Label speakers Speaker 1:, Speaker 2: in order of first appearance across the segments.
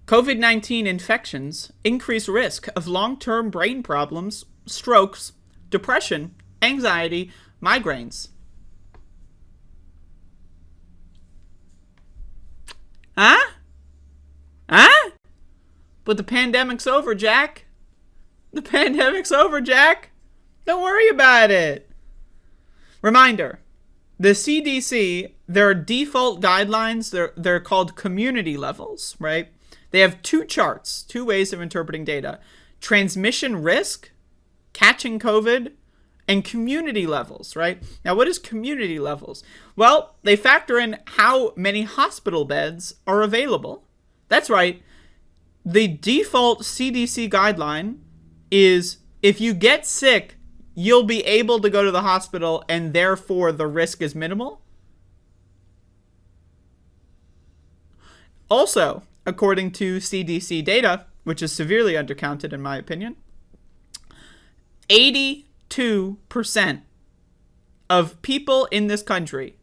Speaker 1: COVID-19 infections increase risk of long-term brain problems, strokes, depression, anxiety, migraines. Huh? Huh? But the pandemic's over, Jack. The pandemic's over, Jack. Don't worry about it. Reminder, the CDC, their default guidelines, they're called community levels, right? They have two charts, two ways of interpreting data. Transmission risk, catching COVID, and community levels, right? Now, what is community levels? Well, they factor in how many hospital beds are available. That's right. The default CDC guideline is if you get sick, you'll be able to go to the hospital and therefore the risk is minimal. Also, according to CDC data, which is severely undercounted in my opinion, 82% of people in this country,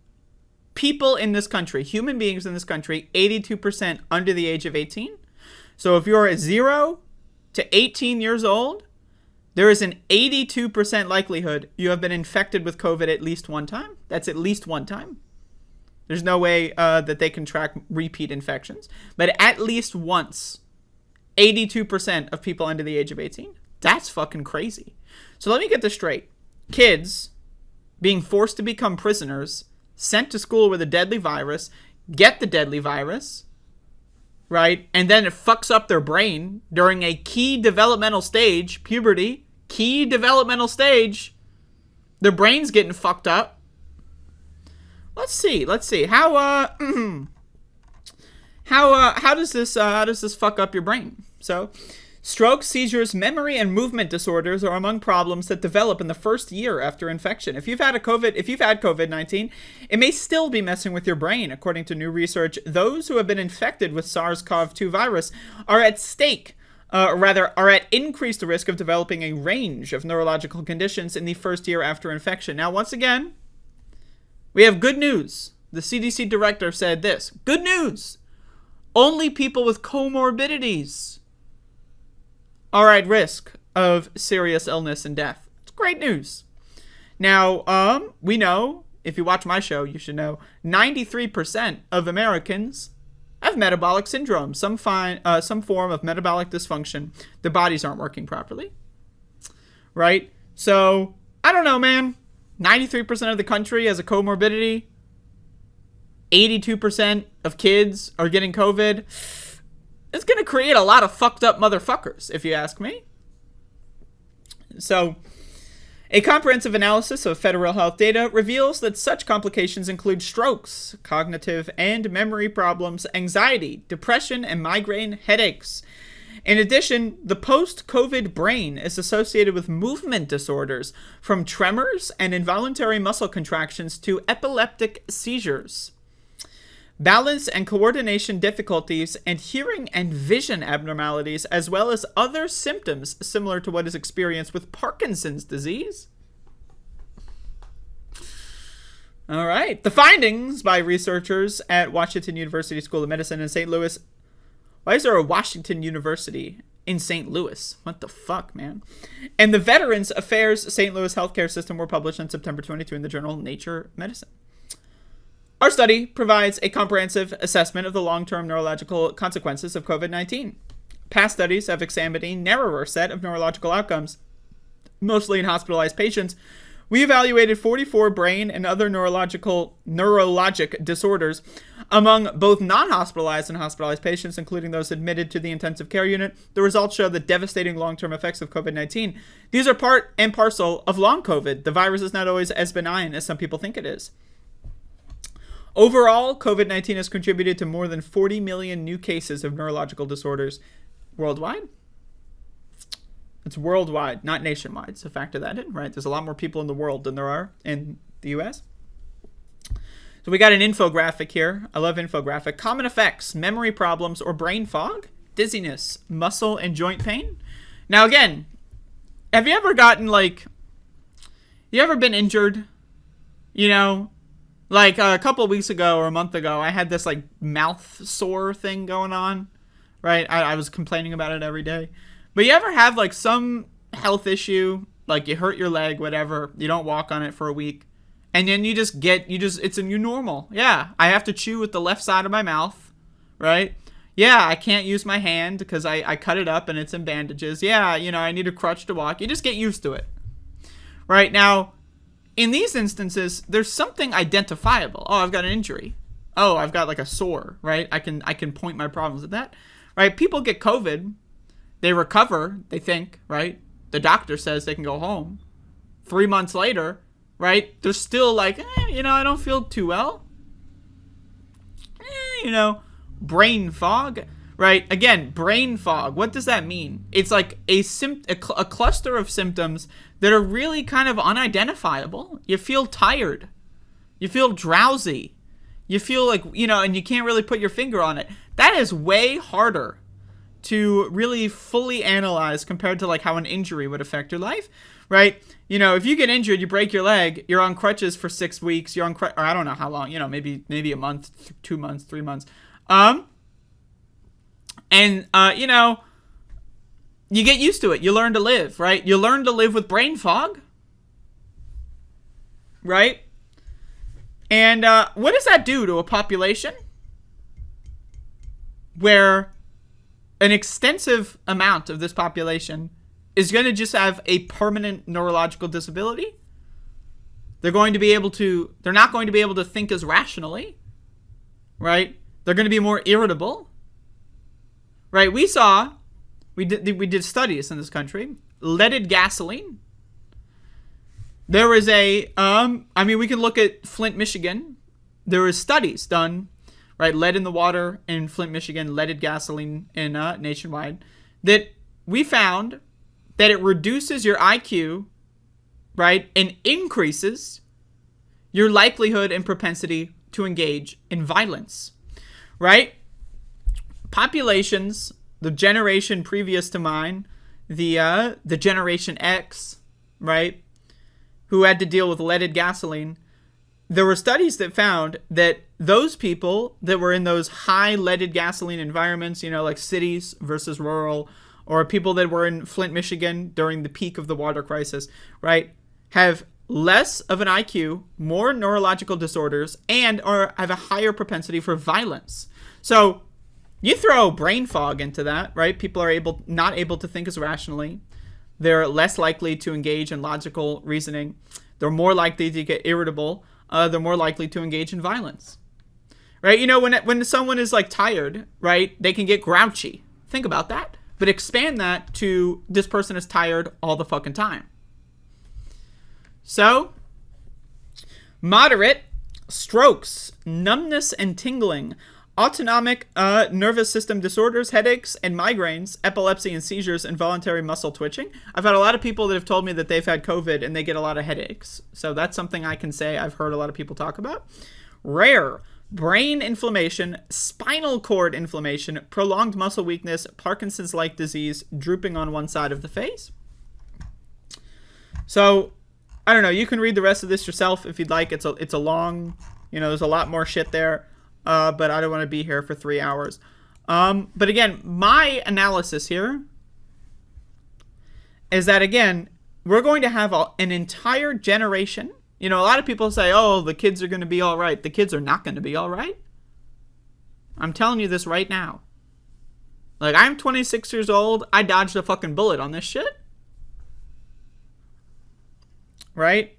Speaker 1: human beings in this country, 82% under the age of 18. So if you're 0 to 18 years old, there is an 82% likelihood you have been infected with COVID at least one time. That's at least one time. There's no way that they can track repeat infections. But at least once, 82% of people under the age of 18. That's fucking crazy. So let me get this straight. Kids being forced to become prisoners, sent to school with a deadly virus, get the deadly virus, right? And then it fucks up their brain during a key developmental stage, puberty, key developmental stage. Their brain's getting fucked up. Let's see. How does this fuck up your brain? So, stroke, seizures, memory, and movement disorders are among problems that develop in the first year after infection. If you've had COVID-19, it may still be messing with your brain. According to new research, those who have been infected with SARS-CoV-2 virus are at increased risk of developing a range of neurological conditions in the first year after infection. Now, once again, we have good news. The CDC director said this. Good news. Only people with comorbidities are at risk of serious illness and death. It's great news. Now, we know, if you watch my show, you should know, 93% of Americans have metabolic syndrome, some form of metabolic dysfunction. Their bodies aren't working properly, right? So, I don't know, man. 93% of the country has a comorbidity. 82% of kids are getting COVID. It's going to create a lot of fucked up motherfuckers, if you ask me. So, a comprehensive analysis of federal health data reveals that such complications include strokes, cognitive and memory problems, anxiety, depression, and migraine headaches. In addition, the post-COVID brain is associated with movement disorders, from tremors and involuntary muscle contractions to epileptic seizures. Balance and coordination difficulties, and hearing and vision abnormalities, as well as other symptoms similar to what is experienced with Parkinson's disease. All right. The findings by researchers at Washington University School of Medicine in St. Louis. Why is there a Washington University in St. Louis? What the fuck, man? And the Veterans Affairs St. Louis Healthcare System were published on September 22 in the journal Nature Medicine. Our study provides a comprehensive assessment of the long-term neurological consequences of COVID-19. Past studies have examined a narrower set of neurological outcomes, mostly in hospitalized patients. We evaluated 44 brain and other neurologic disorders among both non-hospitalized and hospitalized patients, including those admitted to the intensive care unit. The results show the devastating long-term effects of COVID-19. These are part and parcel of long COVID. The virus is not always as benign as some people think it is. Overall, COVID-19 has contributed to more than 40 million new cases of neurological disorders worldwide. It's worldwide, not nationwide. So factor that in, right? There's a lot more people in the world than there are in the U.S. So we got an infographic here. I love infographic. Common effects: memory problems or brain fog, dizziness, muscle and joint pain. Now again, have you ever gotten you ever been injured? You know, like a couple of weeks ago or a month ago, I had this mouth sore thing going on, right? I was complaining about it every day. But you ever have like some health issue, like you hurt your leg, whatever, you don't walk on it for a week, and then it's a new normal. Yeah, I have to chew with the left side of my mouth, right? Yeah, I can't use my hand because I cut it up and it's in bandages. Yeah, I need a crutch to walk. You just get used to it. Right? Now, in these instances, there's something identifiable. Oh, I've got an injury. Oh, I've got like a sore, right? I can point my problems at that. Right? People get COVID. They recover, they think, right? The doctor says they can go home. 3 months later, right? They're still like, I don't feel too well. Brain fog, right? Again, brain fog. What does that mean? It's like a cluster of symptoms that are really kind of unidentifiable. You feel tired. You feel drowsy. You feel like, and you can't really put your finger on it. That is way harder to really fully analyze compared to like how an injury would affect your life, right? If you get injured, you break your leg, you're on crutches for 6 weeks, you're on or I don't know how long, maybe a month, 2 months, 3 months. You get used to it. You learn to live, right? You learn to live with brain fog, right? And what does that do to a population where an extensive amount of this population is going to just have a permanent neurological disability? They're not going to be able to think as rationally, right? They're going to be more irritable, right? We did studies in this country. Leaded gasoline. There was we can look at Flint, Michigan. There was studies done, right? Lead in the water in Flint, Michigan, leaded gasoline in nationwide, that we found that it reduces your IQ, right? And increases your likelihood and propensity to engage in violence. Right? Populations, the generation previous to mine, the Generation X, right, who had to deal with leaded gasoline, there were studies that found that those people that were in those high leaded gasoline environments, like cities versus rural, or people that were in Flint, Michigan during the peak of the water crisis, right, have less of an IQ, more neurological disorders, or have a higher propensity for violence. So you throw brain fog into that, right? People are not able to think as rationally. They're less likely to engage in logical reasoning. They're more likely to get irritable. They're more likely to engage in violence, right? When someone is like tired, right, they can get grouchy. Think about that. But expand that to this person is tired all the fucking time. So, moderate strokes, numbness and tingling, autonomic nervous system disorders, headaches and migraines, epilepsy and seizures, involuntary muscle twitching. I've had a lot of people that have told me that they've had COVID and they get a lot of headaches. So that's something I can say I've heard a lot of people talk about. Rare brain inflammation, spinal cord inflammation, prolonged muscle weakness, Parkinson's-like disease, drooping on one side of the face. So, I don't know. You can read the rest of this yourself if you'd like. It's a long, there's a lot more shit there. But I don't want to be here for 3 hours. But again, my analysis here is that, again, we're going to have an entire generation. A lot of people say, oh, the kids are going to be all right. The kids are not going to be all right. I'm telling you this right now. Like, I'm 26 years old. I dodged a fucking bullet on this shit. Right?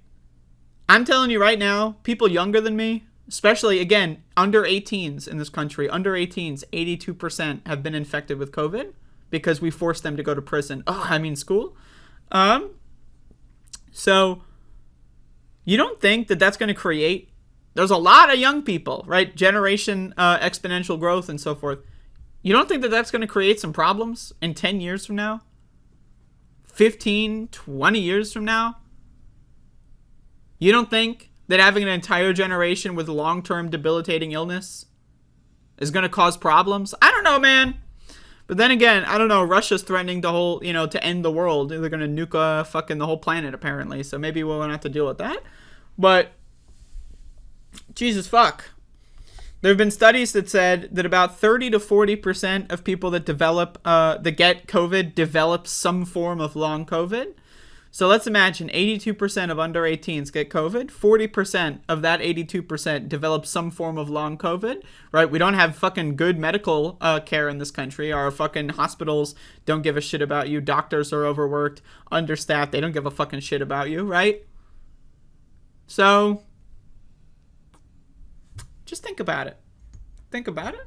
Speaker 1: I'm telling you right now, people younger than me, especially, again, under 18s in this country, under 18s, 82% have been infected with COVID because we forced them to go to prison. School. So, you don't think that that's going to create... There's a lot of young people, right? Generation exponential growth and so forth. You don't think that that's going to create some problems in 10 years from now? 15, 20 years from now? You don't think that having an entire generation with long-term debilitating illness is going to cause problems? I don't know, man. But then again, I don't know. Russia's threatening to end the world. They're going to nuke fucking the whole planet, apparently. So maybe we won't have to deal with that. But, Jesus fuck. There have been studies that said that about 30 to 40% of people that get COVID develop some form of long COVID. So let's imagine 82% of under 18s get COVID. 40% of that 82% develop some form of long COVID, right? We don't have fucking good medical care in this country. Our fucking hospitals don't give a shit about you. Doctors are overworked, understaffed. They don't give a fucking shit about you, right? So just think about it. Think about it.